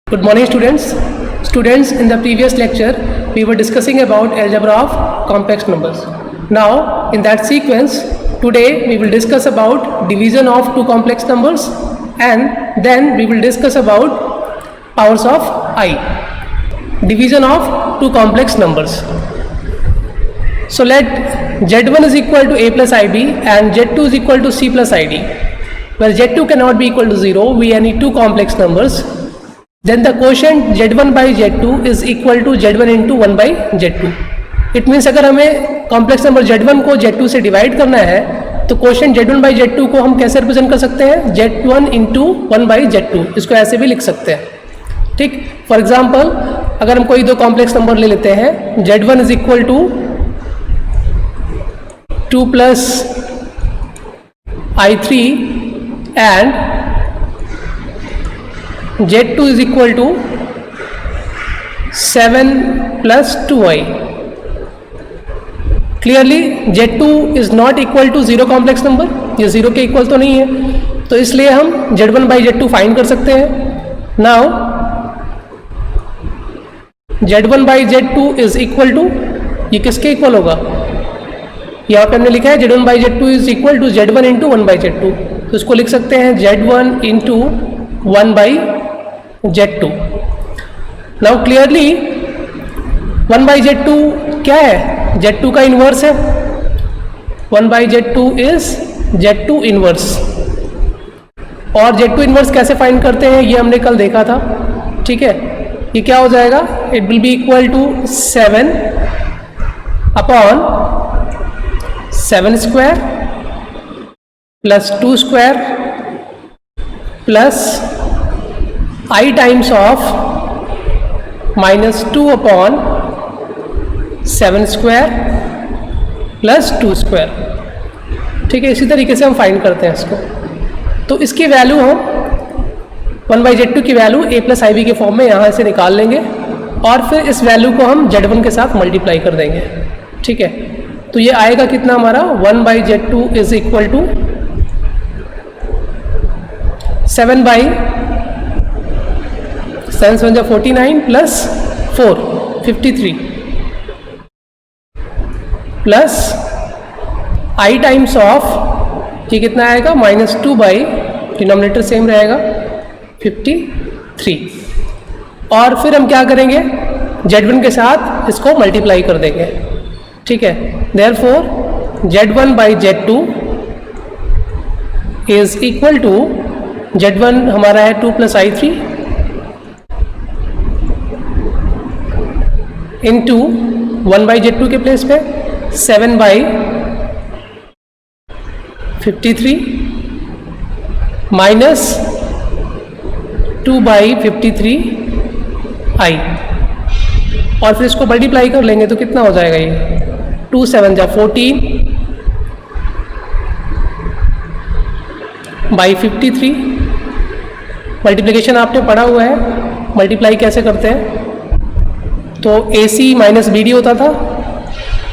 Good morning students. Students, in the previous lecture we were discussing about algebra of complex numbers. Now in that sequence today we will discuss about division of two complex numbers and then we will discuss about powers of I. Division of two complex numbers. So let Z1 is equal to A plus IB and Z2 is equal to C plus ID. Where Z2 cannot be equal to 0, we need two complex numbers. Then the quotient Z1 by Z2 is equal to Z1 into 1 by Z2. It means अगर हमें complex number Z1 को Z2 से divide करना है तो quotient Z1 by Z2 को हम कैसे रिप्रेजेंट कर सकते हैं? Z1 into 1 by Z2. इसको ऐसे भी लिख सकते हैं. ठीक. फॉर एग्जाम्पल अगर हम कोई दो कॉम्प्लेक्स नंबर ले लेते हैं, Z1 is equal to 2 plus I3 and Z2 is equal to 7 plus 2i. Clearly Z2 is not equal to 0 complex number, ये 0 के इक्वल तो नहीं है, तो इसलिए हम Z1 by Z2 फाइंड कर सकते हैं. Now Z1 by Z2 is equal to, ये किसके इक्वल होगा? यहाँ पे हमने लिखा है Z1 by Z2 is equal to Z1 into 1 by Z2, तो इसको लिख सकते हैं Z1 into 1 by Z2. Now clearly 1 by Z2 क्या है? Z2 का इन्वर्स है. 1 by Z2 is Z2 inverse. और Z2 इन्वर्स कैसे फाइंड करते हैं ये हमने कल देखा था. ठीक है, ये क्या हो जाएगा? It will be equal to 7 upon 7 square plus 2 square plus I times of -2 upon 7 square plus 2 square. ठीक है, इसी तरीके से हम फाइंड करते हैं इसको. तो इसकी वैल्यू हम 1 by Z2 की वैल्यू A प्लस IB के फॉर्म में यहाँ से निकाल लेंगे और फिर इस वैल्यू को हम Z1 के साथ मल्टीप्लाई कर देंगे. ठीक है, तो ये आएगा कितना हमारा? 1 by Z2 is equal to 7 by 7 7 49 plus 4 53 plus I times of ये कितना आएगा? -2 बाई डिनोमिनेटर सेम रहेगा 53. और फिर हम क्या करेंगे? Z1 के साथ इसको मल्टीप्लाई कर देंगे. ठीक है, therefore Z1 by Z2 is equal to, Z1 हमारा है 2 plus I3 into 1 by Z2 के प्लेस पे 7 by 53 माइनस 2 by 53 I. और फिर इसको मल्टीप्लाई कर लेंगे तो कितना हो जाएगा? ये 2 7 जा 14 बाई 53. मल्टीप्लिकेशन आपने पढ़ा हुआ है, मल्टीप्लाई कैसे करते हैं? तो AC माइनस BD होता था,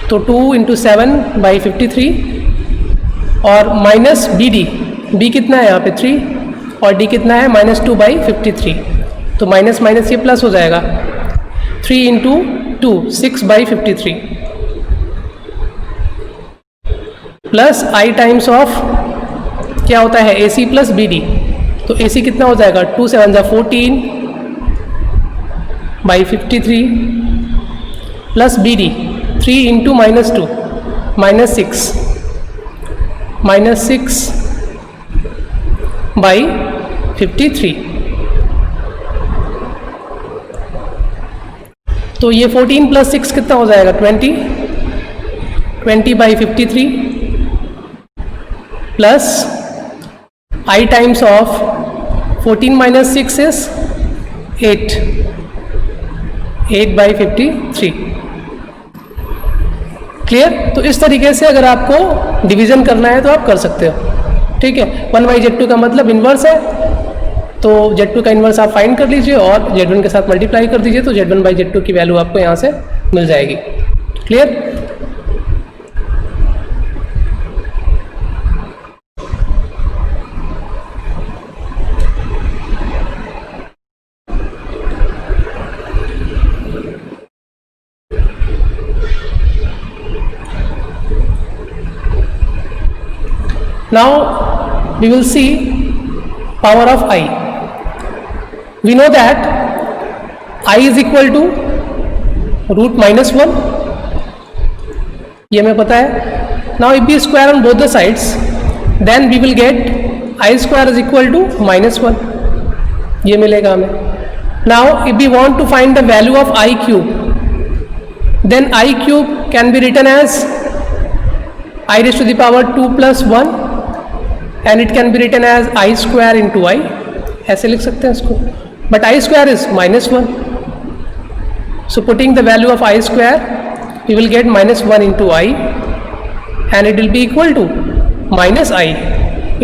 तो 2 into 7 बाई 53 और माइनस BD, B कितना है यहाँ पे 3 और D कितना है -2 बाई 53, तो माइनस माइनस ये प्लस हो जाएगा. 3 into 2 6 by 53 plus I times of क्या होता है? AC प्लस BD, तो AC कितना हो जाएगा? 2 7 जा 14 by 53 plus BD 3 into -2 -6 by 53. तो ये 14 प्लस 6 कितना हो जाएगा? 20 by 53 plus I times of 14 minus 6 is 8 by 53. Clear? तो इस तरीके से अगर आपको डिवीजन करना है तो आप कर सकते हो. ठीक है, 1 by Z2 का मतलब इन्वर्स है, तो Z2 का इन्वर्स आप फाइंड कर लीजिए और Z1 के साथ मल्टीप्लाई कर दीजिए, तो Z1 by Z2 की वैल्यू आपको यहाँ से मिल जाएगी. Clear? Now we will see power of I. We know that I is equal to root minus 1. ये हमें पता है. Now if we square on both the sides, then we will get I square is equal to minus 1. ये मिलेगा हमें. Now if we want to find the value of I cube, then I cube can be written as I raised to the power 2 plus 1, and it can be written as I square into I. ऐसे लिख सकते हैं इसको. But I square is minus 1. So putting the value of I square, we will get minus 1 into I, and it will be equal to minus I.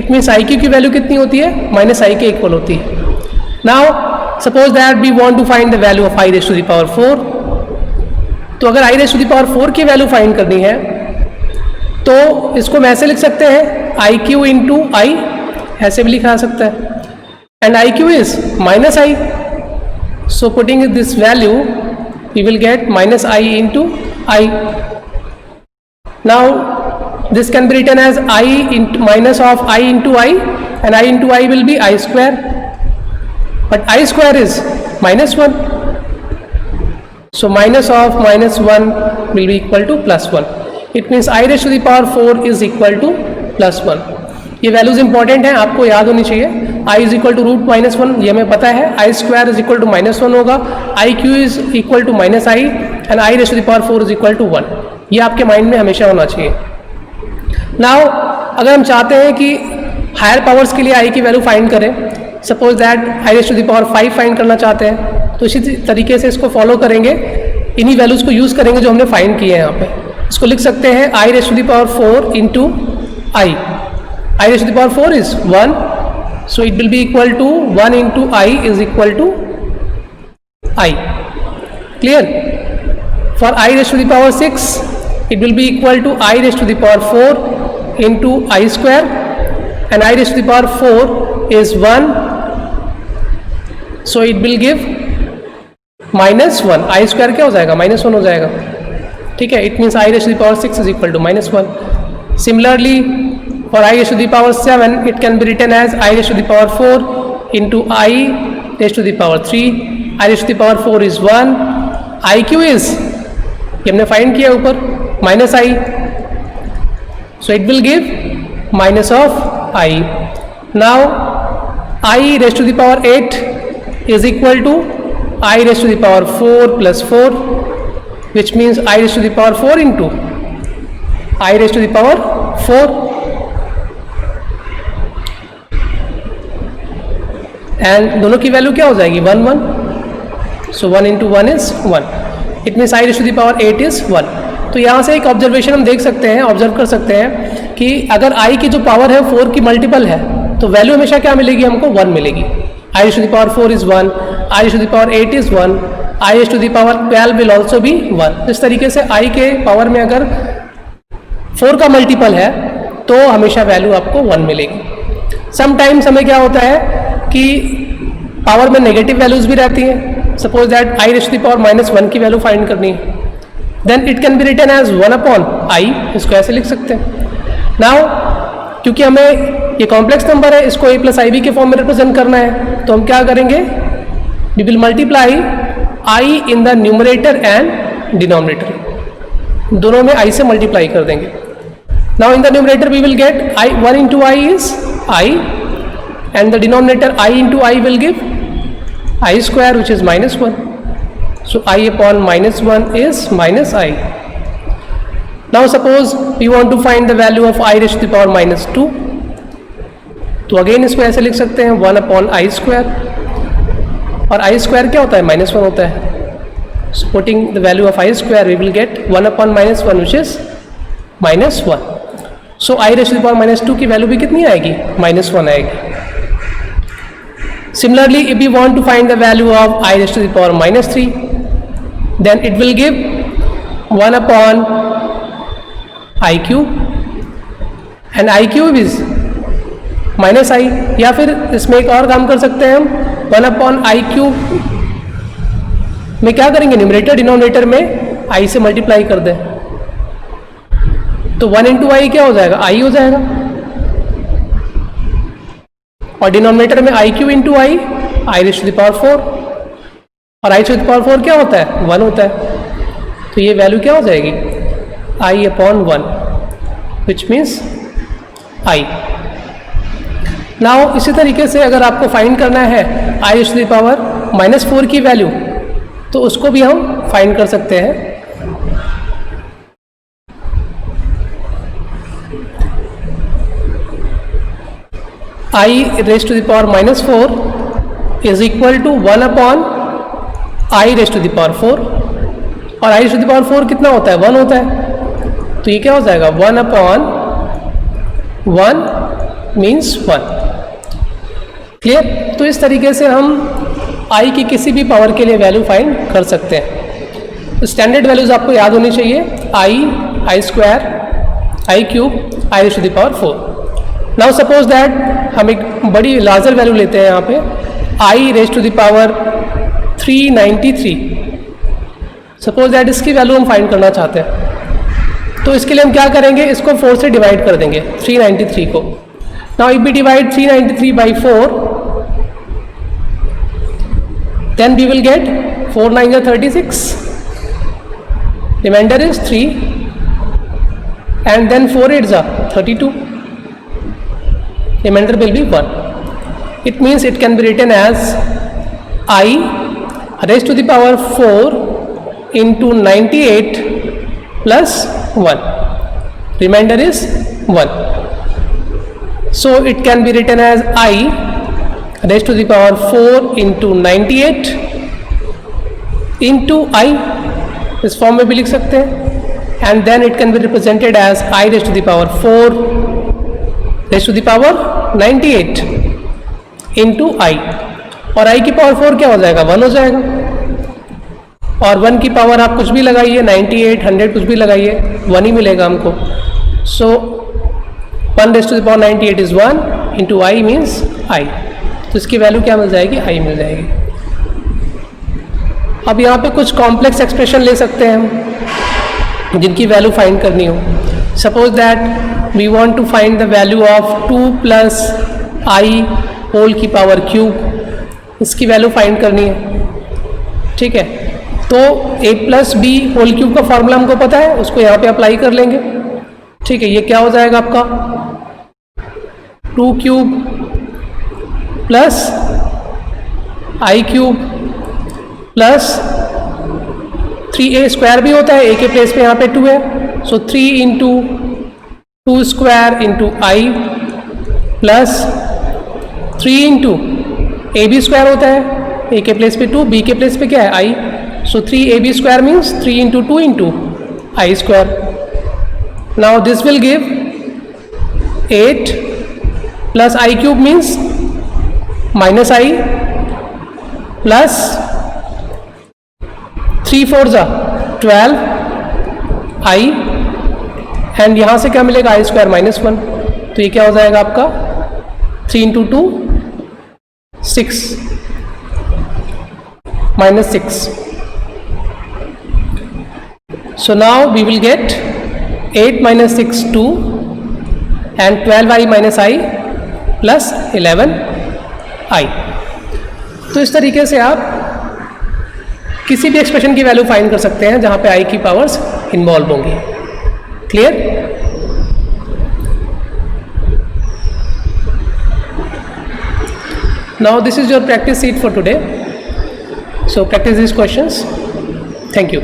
It means I की value कितनी होती है? Minus I के equal होती है. Now suppose that we want to find the value of I raised to the power 4. तो अगर I raised to the power 4 की वैल्यू फाइंड करनी है तो इसको मैं ऐसे लिख सकते हैं I क्यू इंटू I, ऐसे भी लिखा जा सकता है. And I cube is minus I. So putting this value, we will get minus I into I. Now this can be written as I into minus of I into I, and I into I will be I square. But I square is minus 1. So minus of minus 1 will be equal to plus 1. It means I raised to the power 4 is equal to plus 1. ये values important हैं, आपको याद होनी चाहिए. I is equal to root minus 1, ये हमें पता है. I square is equal to minus 1 होगा. I cube is equal to minus I, and I raise to the power 4 is equal to 1. ये आपके माइंड में हमेशा होना चाहिए. नाउ अगर हम चाहते हैं कि हायर पावर्स के लिए I की वैल्यू फाइंड करें, suppose that I raise to the power 5 find करना चाहते हैं, तो इसी तरीके से इसको फॉलो करेंगे. इन्हीं वैल्यूज़ को यूज़ करेंगे जो हमने फाइंड किए हैं यहाँ पे. इसको लिख सकते हैं I raise to the power 4 into I. I raised to the power 4 is 1, so it will be equal to 1 into I is equal to I. Clear? For I raised to the power 6, it will be equal to I raised to the power 4 into I square, and I raised to the power 4 is 1, so it will give minus 1. I square क्या हो जाएगा? minus 1 हो जाएगा. ठीक है. It means I raised to the power 6 is equal to minus 1. Similarly, for I raised to the power 7, it can be written as I raised to the power 4 into I raised to the power 3. I raised to the power 4 is 1. I Q is, ये हमने find किया ऊपर, minus I. So it will give minus of I. Now I raised to the power 8 is equal to I raised to the power 4 plus 4, which means I raised to the power 4 into I raised to the power 4. And दोनों की वैल्यू क्या हो जाएगी? 1 1. So 1 into 1 is 1. It means I raise to the power 8 is 1. तो यहाँ से एक ऑब्जर्वेशन हम देख सकते हैं, ऑब्जर्व कर सकते हैं कि अगर आई की जो पावर है 4 की मल्टीपल है तो वैल्यू हमेशा क्या मिलेगी? हमको 1 मिलेगी. I raise to the power 4 is 1, i raise to the power 8 is 1, i raise to the power 12 will also be 1. इस तरीके से आई के पावर में अगर 4 का मल्टीपल है तो हमेशा वैल्यू आपको 1 मिलेगी. समटाइम्स हमें क्या होता है कि पावर में नेगेटिव वैल्यूज भी रहती हैं. Suppose that I raise to the power minus 1 की वैल्यू फाइंड करनी है, then it can be written as 1 upon I. इसको ऐसे लिख सकते हैं. नाउ क्योंकि हमें ये कॉम्प्लेक्स नंबर है, इसको a प्लस आई बी के फॉर्म में रिप्रेजेंट करना है, तो हम क्या करेंगे? We will multiply I in the numerator and denominator. दोनों में आई से मल्टीप्लाई कर देंगे. Now in the numerator we will get I 1 into I is I, and the denominator I into I will give I square, which is minus 1. So I upon minus 1 is minus I. Now suppose we want to find the value of I raised to the power minus 2. तो again इसको ऐसे लिख सकते हैं 1 upon I square, और I square क्या होता है? minus 1 होता है. So putting the value of I square, we will get 1 upon minus 1, which is minus 1. So I raised to the power minus 2 की वैल्यू भी कितनी आएगी? minus 1 आएगी. Similarly, if we want to find the value of I raised to the power minus 3, then it will give 1 upon I cube, and I cube is minus I. या फिर इसमें एक और काम कर सकते हैं हम, 1 upon I cube में क्या करेंगे? न्यूमरेटर डिनोमिनेटर में I से मल्टीप्लाई कर दें, तो 1 इंटू आई क्या हो जाएगा? I हो जाएगा. और डिनोमिनेटर में i q into i, i raise to the power 4, और आई टू द पावर 4 क्या होता है? 1 होता है। तो ये वैल्यू क्या हो जाएगी? I upon 1, which means i. Now इसी तरीके से अगर आपको फाइंड करना है i raise to the power -4 की वैल्यू, तो उसको भी हम फाइंड कर सकते हैं। I raise to the power -4 is equal to 1 upon i raise to the power 4, और i raise to the power 4 कितना होता है? 1 होता है। तो ये क्या हो जाएगा? 1 अपॉन 1 मीन्स 1। क्लियर? तो इस तरीके से हम आई की किसी भी पावर के लिए वैल्यू फाइंड कर सकते हैं। स्टैंडर्ड वैल्यूज आपको याद होनी चाहिए, I square, I cube, I raise to the power 4। Now suppose that हम एक बड़ी लार्जर वैल्यू लेते हैं यहाँ पे, I raise to the power 393। Suppose that इसकी वैल्यू हम फाइंड करना चाहते हैं, तो इसके लिए हम क्या करेंगे? इसको 4 से डिवाइड कर देंगे 393 को। Now if we divide 393 by 4, then we will get 4 9 are 36, remainder is 3, and then 4 8s are 32, remainder will be 1. It means it can be written as I raised to the power 4 into 98 plus 1, remainder is 1. So it can be written as I raised to the power 4 into 98 into I, इस form में भी लिख सकते हैं, and then it can be represented as I raised to the power 4 raised to the power 98 into I, और I की power 4 क्या हो जाएगा? 1 हो जाएगा, और 1 की पावर आप कुछ भी लगाइए, 98 100 कुछ भी लगाइए, 1 ही मिलेगा हमको। सो 1 raised to the power 98 is 1 into I means I, तो इसकी वैल्यू क्या मिल जाएगी? आई मिल जाएगी। अब यहाँ पे कुछ कॉम्प्लेक्स एक्सप्रेशन ले सकते हैं हम, जिनकी वैल्यू फाइंड करनी हो। Suppose that we want to find the value of 2 plus i whole की पावर क्यूब, इसकी वैल्यू फाइंड करनी है। ठीक है, तो a plus b whole cube का फॉर्मूला हमको पता है, उसको यहाँ पे अप्लाई कर लेंगे। ठीक है, ये क्या हो जाएगा आपका? 2 क्यूब प्लस आई क्यूब प्लस 3a स्क्वायर भी होता है, a के प्लेस पे यहाँ पे 2 है, so 3 into 2 square into i plus 3 into a b square होता है, a के प्लेस पे 2, b के प्लेस पे क्या है? आई, सो 3ab square means 3 into 2 into I square. Now this will give 8 plus I cube means minus I plus 3 4 जा 12 आई, and यहाँ से क्या मिलेगा? आई स्क्वायर -1, तो ये क्या हो जाएगा आपका? 3 into 2 6 -6। So now we will get 8 minus 6 2 and 12i minus I plus 11i। तो इस तरीके से आप किसी भी एक्सप्रेशन की वैल्यू फाइंड कर सकते हैं जहां पे i की पावर्स इन्वॉल्व होंगी। Clear? Now this is your practice sheet for today. So practice these questions. Thank you.